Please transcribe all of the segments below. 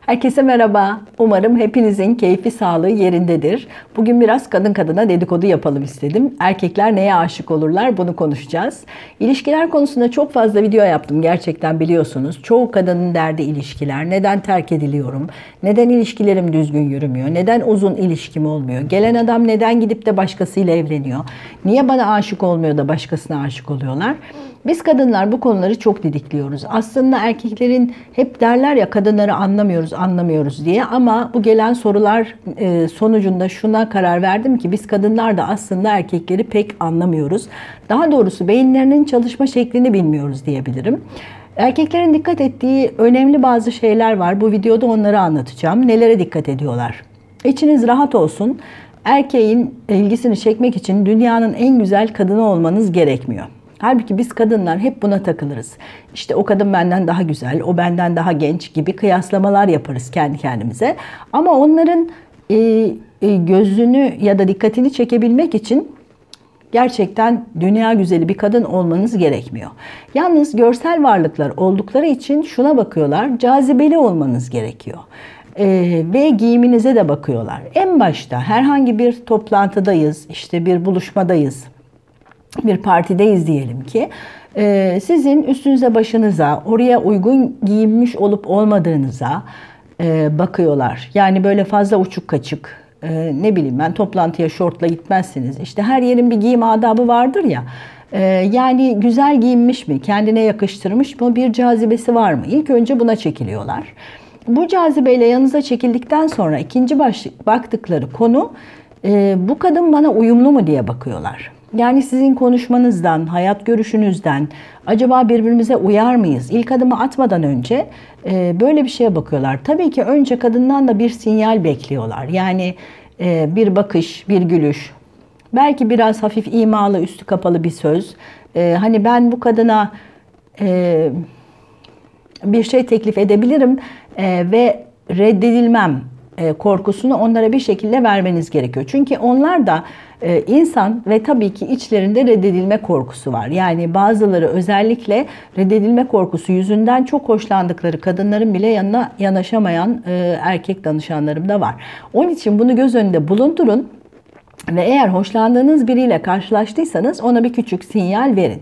Herkese merhaba. Umarım hepinizin keyfi, sağlığı yerindedir. Bugün biraz kadın kadına dedikodu yapalım istedim. Erkekler neye aşık olurlar bunu konuşacağız. İlişkiler konusunda çok fazla video yaptım gerçekten biliyorsunuz. Çoğu kadının derdi ilişkiler. Neden terk ediliyorum? Neden ilişkilerim düzgün yürümüyor? Neden uzun ilişkim olmuyor? Gelen adam neden gidip de başkasıyla evleniyor? Niye bana aşık olmuyor da başkasına aşık oluyorlar? Biz kadınlar bu konuları çok didikliyoruz. Aslında erkeklerin hep derler ya kadınları anlamıyoruz diye, ama bu gelen sorular sonucunda şuna karar verdim ki biz kadınlar da aslında erkekleri pek anlamıyoruz. Daha doğrusu beyinlerinin çalışma şeklini bilmiyoruz diyebilirim. Erkeklerin dikkat ettiği önemli bazı şeyler var. Bu videoda onları anlatacağım. Nelere dikkat ediyorlar? İçiniz rahat olsun. Erkeğin ilgisini çekmek için dünyanın en güzel kadını olmanız gerekmiyor. Halbuki biz kadınlar hep buna takılırız. İşte o kadın benden daha güzel, o benden daha genç gibi kıyaslamalar yaparız kendi kendimize. Ama onların gözünü ya da dikkatini çekebilmek için gerçekten dünya güzeli bir kadın olmanız gerekmiyor. Yalnız görsel varlıklar oldukları için şuna bakıyorlar, cazibeli olmanız gerekiyor. Ve giyiminize de bakıyorlar. En başta herhangi bir toplantıdayız, işte bir buluşmadayız, bir partideyiz diyelim ki, sizin üstünüze başınıza, oraya uygun giyinmiş olup olmadığınıza bakıyorlar. Yani böyle fazla uçuk kaçık, ne bileyim ben, toplantıya şortla gitmezsiniz. İşte her yerin bir giyim adabı vardır ya. Yani güzel giyinmiş mi, kendine yakıştırmış mı, bir cazibesi var mı? İlk önce buna çekiliyorlar. Bu cazibeyle yanınıza çekildikten sonra ikinci baktıkları konu, bu kadın bana uyumlu mu diye bakıyorlar. Yani sizin konuşmanızdan, hayat görüşünüzden acaba birbirimize uyar mıyız? İlk adımı atmadan önce böyle bir şeye bakıyorlar. Tabii ki önce kadından da bir sinyal bekliyorlar. Yani bir bakış, bir gülüş, belki biraz hafif imalı, üstü kapalı bir söz. Hani ben bu kadına bir şey teklif edebilirim ve reddedilmem korkusunu onlara bir şekilde vermeniz gerekiyor. Çünkü onlar da insan ve tabii ki içlerinde reddedilme korkusu var. Yani bazıları özellikle reddedilme korkusu yüzünden çok hoşlandıkları kadınların bile yanına yanaşamayan erkek danışanlarım da var. Onun için bunu göz önünde bulundurun ve eğer hoşlandığınız biriyle karşılaştıysanız ona bir küçük sinyal verin.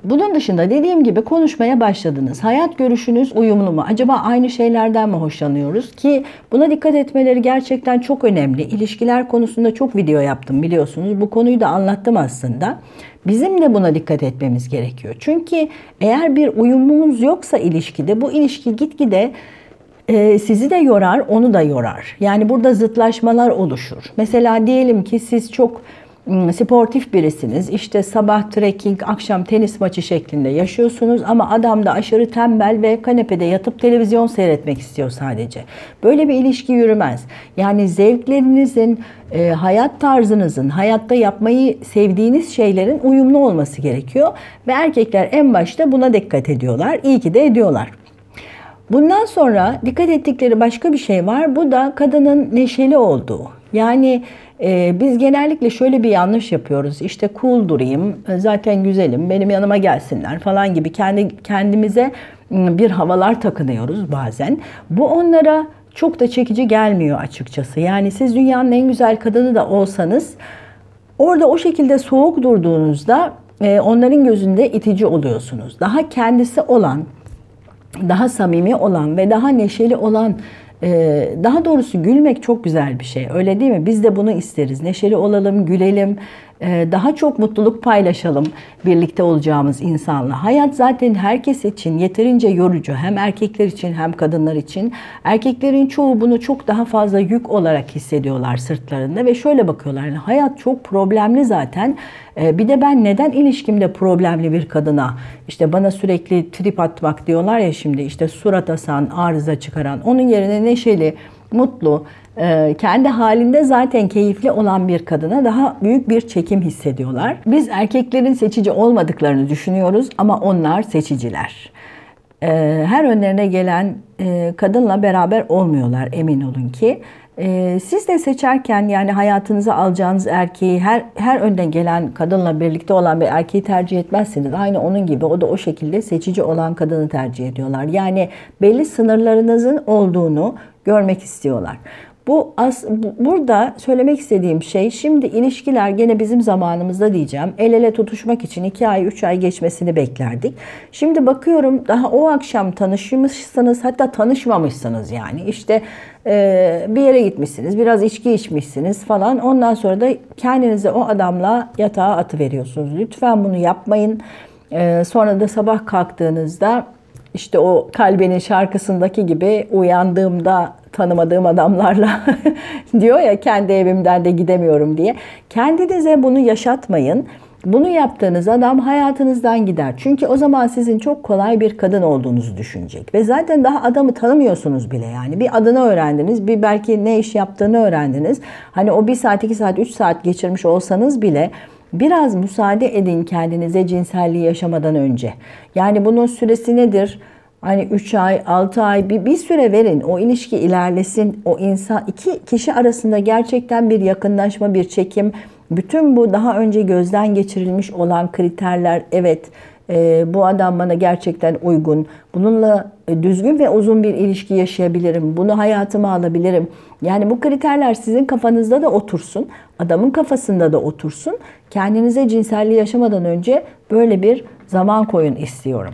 Bunun dışında dediğim gibi konuşmaya başladınız. Hayat görüşünüz uyumlu mu? Acaba aynı şeylerden mi hoşlanıyoruz? Ki buna dikkat etmeleri gerçekten çok önemli. İlişkiler konusunda çok video yaptım biliyorsunuz. Bu konuyu da anlattım aslında. Bizim de buna dikkat etmemiz gerekiyor. Çünkü eğer bir uyumumuz yoksa ilişkide, bu ilişki gitgide sizi de yorar, onu da yorar. Yani burada zıtlaşmalar oluşur. Mesela diyelim ki siz çok sportif birisiniz. İşte sabah trekking, akşam tenis maçı şeklinde yaşıyorsunuz ama adam da aşırı tembel ve kanepede yatıp televizyon seyretmek istiyor sadece. Böyle bir ilişki yürümez. Yani zevklerinizin, hayat tarzınızın, hayatta yapmayı sevdiğiniz şeylerin uyumlu olması gerekiyor. Ve erkekler en başta buna dikkat ediyorlar. İyi ki de ediyorlar. Bundan sonra dikkat ettikleri başka bir şey var. Bu da kadının neşeli olduğu. Yani biz genellikle şöyle bir yanlış yapıyoruz. İşte cool durayım, zaten güzelim, benim yanıma gelsinler falan gibi kendimize bir havalar takınıyoruz bazen. Bu onlara çok da çekici gelmiyor açıkçası. Yani siz dünyanın en güzel kadını da olsanız orada o şekilde soğuk durduğunuzda onların gözünde itici oluyorsunuz. Daha kendisi olan, daha samimi olan ve daha neşeli olan, daha doğrusu gülmek çok güzel bir şey. Öyle değil mi? Biz de bunu isteriz. Neşeli olalım, gülelim, daha çok mutluluk paylaşalım birlikte olacağımız insanla. Hayat zaten herkes için yeterince yorucu. Hem erkekler için hem kadınlar için. Erkeklerin çoğu bunu çok daha fazla yük olarak hissediyorlar sırtlarında ve şöyle bakıyorlar. Yani hayat çok problemli zaten. Bir de ben neden ilişkimde problemli bir kadına, işte bana sürekli trip atmak diyorlar ya şimdi, işte surat asan, arıza çıkaran, onun yerine neşeli, mutlu, kendi halinde zaten keyifli olan bir kadına daha büyük bir çekim hissediyorlar. Biz erkeklerin seçici olmadıklarını düşünüyoruz ama onlar seçiciler. Her önlerine gelen kadınla beraber olmuyorlar, emin olun ki. Siz de seçerken yani hayatınıza alacağınız erkeği her önden gelen kadınla birlikte olan bir erkeği tercih etmezsiniz. Aynı onun gibi o da o şekilde seçici olan kadını tercih ediyorlar. Yani belli sınırlarınızın olduğunu görmek istiyorlar. Burada söylemek istediğim şey, şimdi ilişkiler gene bizim zamanımızda diyeceğim. El ele tutuşmak için 2 ay 3 ay geçmesini beklerdik. Şimdi bakıyorum daha o akşam tanışmışsınız, hatta tanışmamışsınız yani. İşte bir yere gitmişsiniz, biraz içki içmişsiniz falan. Ondan sonra da kendinizi o adamla yatağa atıveriyorsunuz. Lütfen bunu yapmayın. Sonra da sabah kalktığınızda işte o Kalbe'nin şarkısındaki gibi uyandığımda tanımadığım adamlarla diyor ya, kendi evimden de gidemiyorum diye. Kendinize bunu yaşatmayın. Bunu yaptığınız adam hayatınızdan gider. Çünkü o zaman sizin çok kolay bir kadın olduğunuzu düşünecek. Ve zaten daha adamı tanımıyorsunuz bile yani. Bir adını öğrendiniz, bir belki ne iş yaptığını öğrendiniz. Hani o 1 saat, 2 saat, 3 saat geçirmiş olsanız bile biraz müsaade edin kendinize cinselliği yaşamadan önce. Yani bunun süresi nedir? Hani 3 ay, 6 ay bir süre verin. O ilişki ilerlesin. O insan, 2 kişi arasında gerçekten bir yakınlaşma, bir çekim. Bütün bu daha önce gözden geçirilmiş olan kriterler, evet bu adam bana gerçekten uygun. Bununla düzgün ve uzun bir ilişki yaşayabilirim. Bunu hayatıma alabilirim. Yani bu kriterler sizin kafanızda da otursun. Adamın kafasında da otursun. Kendinize cinselliği yaşamadan önce böyle bir zaman koyun istiyorum.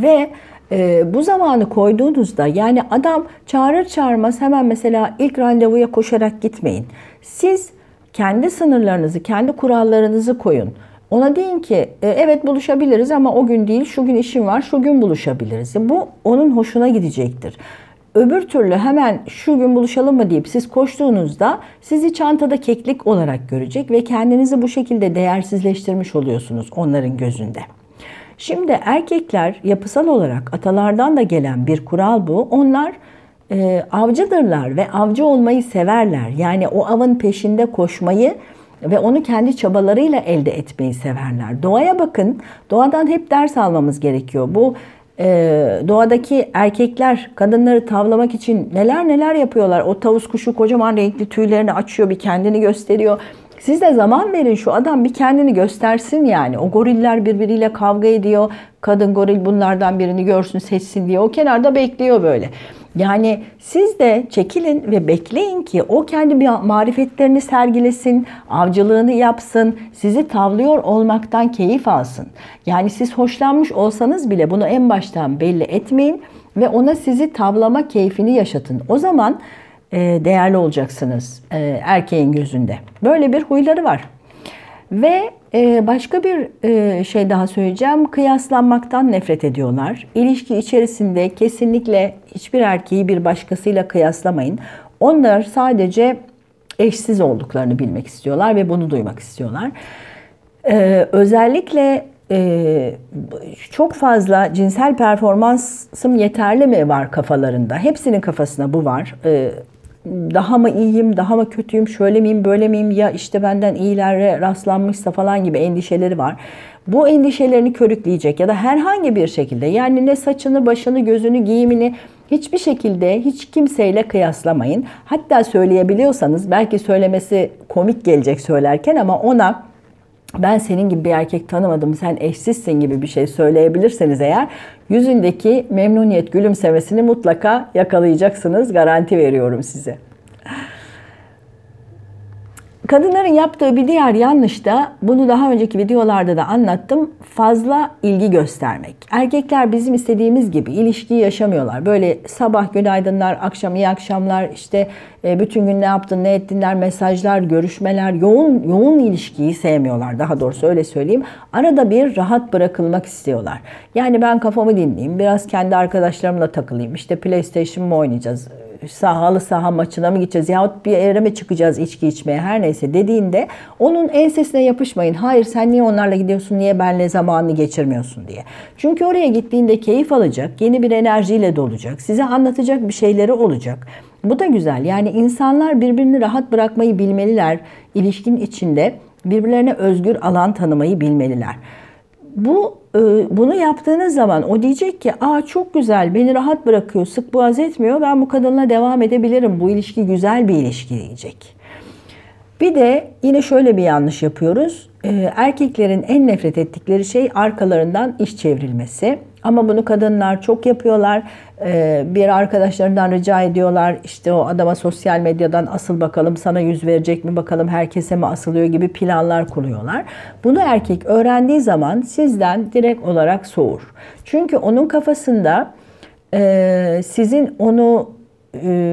Ve bu zamanı koyduğunuzda yani adam çağırır çağırmaz hemen mesela ilk randevuya koşarak gitmeyin. Siz kendi sınırlarınızı, kendi kurallarınızı koyun. Ona deyin ki evet buluşabiliriz ama o gün değil, şu gün işim var, şu gün buluşabiliriz. Bu onun hoşuna gidecektir. Öbür türlü hemen şu gün buluşalım mı deyip siz koştuğunuzda sizi çantada keklik olarak görecek ve kendinizi bu şekilde değersizleştirmiş oluyorsunuz onların gözünde. Şimdi erkekler yapısal olarak atalardan da gelen bir kural bu. Onlar avcıdırlar ve avcı olmayı severler. Yani o avın peşinde koşmayı ve onu kendi çabalarıyla elde etmeyi severler. Doğaya bakın. Doğadan hep ders almamız gerekiyor. Bu doğadaki erkekler kadınları tavlamak için neler neler yapıyorlar. O tavus kuşu kocaman renkli tüylerini açıyor, bir kendini gösteriyor. Siz de zaman verin, şu adam bir kendini göstersin yani. O goriller birbiriyle kavga ediyor. Kadın goril bunlardan birini görsün, seçsin diye. O kenarda bekliyor böyle. Yani siz de çekilin ve bekleyin ki o kendi marifetlerini sergilesin, avcılığını yapsın, sizi tavlıyor olmaktan keyif alsın. Yani siz hoşlanmış olsanız bile bunu en baştan belli etmeyin ve ona sizi tavlama keyfini yaşatın. O zaman değerli olacaksınız erkeğin gözünde. Böyle bir huyları var. Ve başka bir şey daha söyleyeceğim. Kıyaslanmaktan nefret ediyorlar. İlişki içerisinde kesinlikle hiçbir erkeği bir başkasıyla kıyaslamayın. Onlar sadece eşsiz olduklarını bilmek istiyorlar ve bunu duymak istiyorlar. Özellikle çok fazla cinsel performansım yeterli mi var kafalarında. Hepsinin kafasında bu var. Daha mı iyiyim, daha mı kötüyüm, şöyle miyim, böyle miyim, ya işte benden iyilere rastlanmışsa falan gibi endişeleri var. Bu endişelerini körükleyecek ya da herhangi bir şekilde, yani ne saçını, başını, gözünü, giyimini hiçbir şekilde hiç kimseyle kıyaslamayın. Hatta söyleyebiliyorsanız, belki söylemesi komik gelecek söylerken ama ona ben senin gibi bir erkek tanımadım, sen eşsizsin gibi bir şey söyleyebilirseniz eğer, yüzündeki memnuniyet gülümsemesini mutlaka yakalayacaksınız. Garanti veriyorum size. Kadınların yaptığı bir diğer yanlış da, bunu daha önceki videolarda da anlattım, fazla ilgi göstermek. Erkekler bizim istediğimiz gibi ilişkiyi yaşamıyorlar. Böyle sabah günaydınlar, akşam iyi akşamlar, işte bütün gün ne yaptın, ne ettinler, mesajlar, görüşmeler, yoğun ilişkiyi sevmiyorlar. Daha doğrusu öyle söyleyeyim. Arada bir rahat bırakılmak istiyorlar. Yani ben kafamı dinleyeyim, biraz kendi arkadaşlarımla takılayım, işte PlayStation mı oynayacağız, halı saha maçına mı gideceğiz yahut bir yere mi çıkacağız içki içmeye, her neyse dediğinde onun ensesine yapışmayın. Hayır, sen niye onlarla gidiyorsun, niye benle zamanını geçirmiyorsun diye. Çünkü oraya gittiğinde keyif alacak, yeni bir enerjiyle dolacak, size anlatacak bir şeyleri olacak. Bu da güzel. Yani insanlar birbirini rahat bırakmayı bilmeliler. İlişkinin içinde birbirlerine özgür alan tanımayı bilmeliler. Bunu yaptığınız zaman o diyecek ki, aa çok güzel, beni rahat bırakıyor, sık boğaz etmiyor, ben bu kadınla devam edebilirim, bu ilişki güzel bir ilişki diyecek. Bir de yine şöyle bir yanlış yapıyoruz. Erkeklerin en nefret ettikleri şey arkalarından iş çevrilmesi. Ama bunu kadınlar çok yapıyorlar. Bir arkadaşlarından rica ediyorlar. İşte o adama sosyal medyadan asıl bakalım, sana yüz verecek mi bakalım, herkese mi asılıyor gibi planlar kuruyorlar. Bunu erkek öğrendiği zaman sizden direkt olarak soğur. Çünkü onun kafasında sizin onu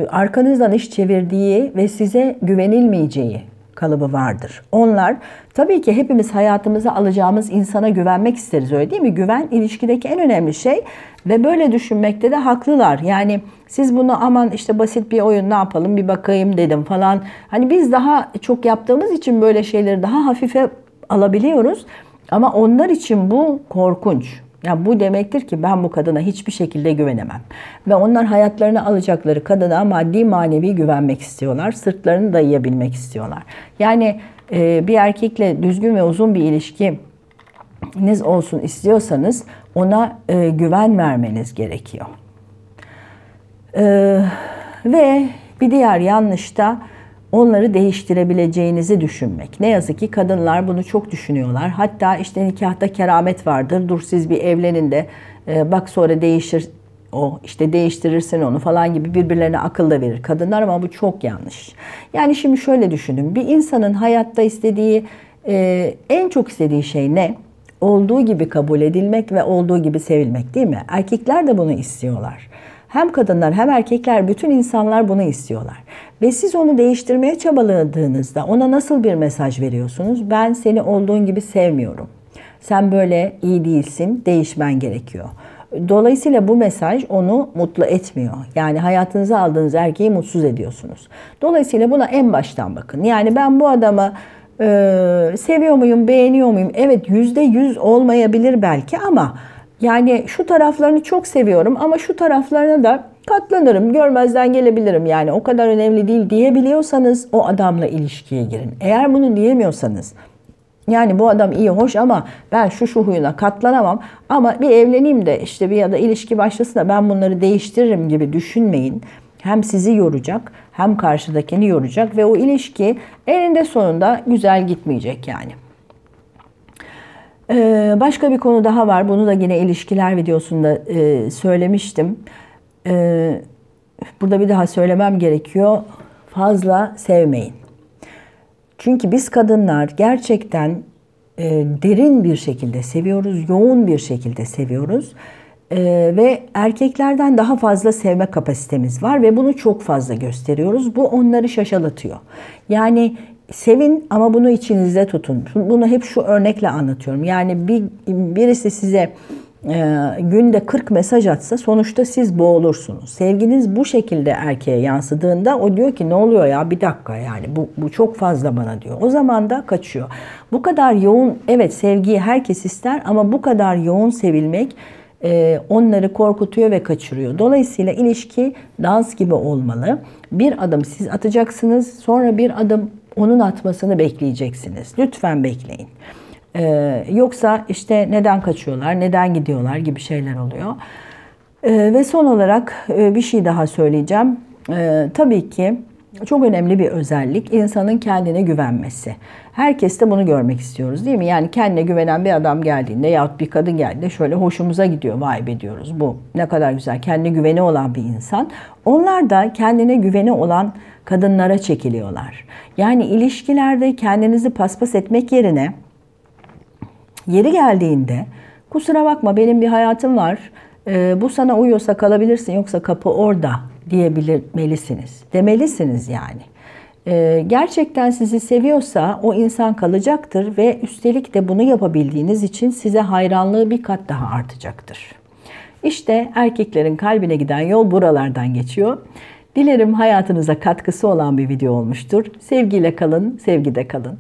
arkanızdan iş çevirdiği ve size güvenilmeyeceği kalıbı vardır. Onlar tabii ki hepimiz hayatımıza alacağımız insana güvenmek isteriz, öyle değil mi? Güven ilişkideki en önemli şey ve böyle düşünmekte de haklılar. Yani siz bunu aman işte basit bir oyun, ne yapalım bir bakayım dedim falan. Hani biz daha çok yaptığımız için böyle şeyleri daha hafife alabiliyoruz. Ama onlar için bu korkunç. Yani bu demektir ki ben bu kadına hiçbir şekilde güvenemem. Ve onlar hayatlarını alacakları kadına maddi manevi güvenmek istiyorlar. Sırtlarını dayayabilmek istiyorlar. Yani bir erkekle düzgün ve uzun bir ilişkiniz olsun istiyorsanız ona güven vermeniz gerekiyor. Ve bir diğer yanlış da onları değiştirebileceğinizi düşünmek. Ne yazık ki kadınlar bunu çok düşünüyorlar. Hatta işte nikahta keramet vardır. Dur siz bir evlenin de bak sonra değişir o, işte değiştirirsin onu falan gibi birbirlerine akıl da verir kadınlar, ama bu çok yanlış. Yani şimdi şöyle düşünün. Bir insanın hayatta istediği, en çok istediği şey ne? Olduğu gibi kabul edilmek ve olduğu gibi sevilmek, değil mi? Erkekler de bunu istiyorlar. Hem kadınlar hem erkekler, bütün insanlar bunu istiyorlar. Ve siz onu değiştirmeye çabaladığınızda ona nasıl bir mesaj veriyorsunuz? Ben seni olduğun gibi sevmiyorum. Sen böyle iyi değilsin, değişmen gerekiyor. Dolayısıyla bu mesaj onu mutlu etmiyor. Yani hayatınıza aldığınız erkeği mutsuz ediyorsunuz. Dolayısıyla buna en baştan bakın. Yani ben bu adamı seviyor muyum, beğeniyor muyum? Evet, %100 olmayabilir belki ama yani şu taraflarını çok seviyorum ama şu taraflarına da katlanırım, görmezden gelebilirim. Yani o kadar önemli değil diyebiliyorsanız o adamla ilişkiye girin. Eğer bunu diyemiyorsanız, yani bu adam iyi hoş ama ben şu huyuna katlanamam ama bir evleneyim de işte bir ya da ilişki başlasın da ben bunları değiştiririm gibi düşünmeyin. Hem sizi yoracak hem karşıdakini yoracak ve o ilişki eninde sonunda güzel gitmeyecek yani. Başka bir konu daha var. Bunu da yine ilişkiler videosunda söylemiştim. Burada bir daha söylemem gerekiyor. Fazla sevmeyin. Çünkü biz kadınlar gerçekten derin bir şekilde seviyoruz, yoğun bir şekilde seviyoruz. Ve erkeklerden daha fazla sevme kapasitemiz var ve bunu çok fazla gösteriyoruz. Bu onları şaşalatıyor. Yani sevin ama bunu içinizde tutun. Bunu hep şu örnekle anlatıyorum. Yani birisi size günde 40 mesaj atsa sonuçta siz boğulursunuz. Sevginiz bu şekilde erkeğe yansıdığında o diyor ki ne oluyor ya, bir dakika, yani bu çok fazla bana diyor. O zaman da kaçıyor. Bu kadar yoğun, evet sevgiyi herkes ister ama bu kadar yoğun sevilmek onları korkutuyor ve kaçırıyor. Dolayısıyla ilişki dans gibi olmalı. Bir adım siz atacaksınız, sonra bir adım onun atmasını bekleyeceksiniz. Lütfen bekleyin. Yoksa işte neden kaçıyorlar, neden gidiyorlar gibi şeyler oluyor. Ve son olarak bir şey daha söyleyeceğim. Tabii ki çok önemli bir özellik insanın kendine güvenmesi. Herkes de bunu görmek istiyoruz, değil mi? Yani kendine güvenen bir adam geldiğinde yahut bir kadın geldiğinde şöyle hoşumuza gidiyor, vay be diyoruz. Bu ne kadar güzel, kendine güveni olan bir insan. Onlar da kendine güveni olan kadınlara çekiliyorlar. Yani ilişkilerde kendinizi paspas etmek yerine yeri geldiğinde kusura bakma benim bir hayatım var, bu sana uyuyorsa kalabilirsin yoksa kapı orada diyebilmelisiniz. Demelisiniz yani. Gerçekten sizi seviyorsa o insan kalacaktır ve üstelik de bunu yapabildiğiniz için size hayranlığı bir kat daha artacaktır. İşte erkeklerin kalbine giden yol buralardan geçiyor. Dilerim hayatınıza katkısı olan bir video olmuştur. Sevgiyle kalın, sevgide kalın.